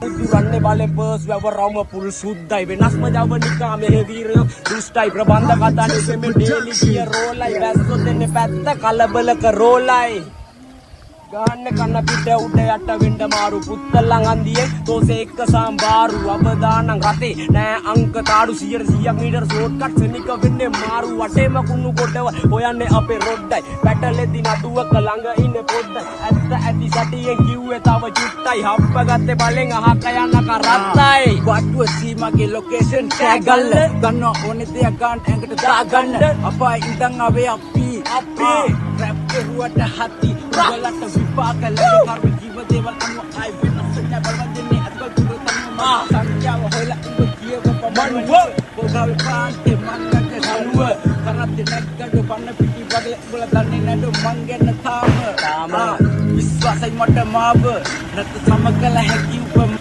දුරන්නේ බලෙන් purse වැවරවම full සුද්දයි වෙනස්ම ජවනිකා මෙහෙ වීරයෝ දුෂ්ටයි ප්‍රබන්ධ කතා නෙමෙ ඩේලි කිය රෝලයි වැස්සෝ දෙන්නේ පැත්ත කලබලක රෝලයි ගහන්න කන පිට උඩ යට වෙන්න මාරු පුත්තලන් අන්දියේ තෝසේ එක්ක සම්බාරු අවදානම් රතේ නෑ අංක තාඩු 100ක් මීටර ෂෝට් කට් සෙනික වෙන්නේ මාරු වටේම කුණු කොටව හොයන්නේ අපේ රොඩ්ඩයි පැටලෙදි නඩුවක ළඟ ඉන්නේ පොඩ්ඩයි ඇත්ත ඇති සටියෙන් කිව්වේ තව චුට්ටයි හප්ප ගත්තේ බලෙන් අහක යන කරත්තයි වට්ටුව සීමාගේ ලොකේෂන් ටැගල්ල ගන්න ඕනේ දෙයක් ගන්න ඇඟට දාගන්න අපා ඉඳන් ආවේ අපි රැප් කරුවට හති උගලට විපාක ලැබෙන කර්ම ජීව දේවල් අනුව ආයි වෙනස් නැබල් වදින්නේ අත්කල් තුරු තම සංඛ්‍යාව හොයලා උඹ කියව පමණව පොගල් පාන්තේ මංගට සනුව කරත් නැග්ගඩ පන්න පිටි වගේ උඹලා දන්නේ නැඩ මං ගැන තාම විශ්වාසයි මට මාව රට සමකල හැකි උපම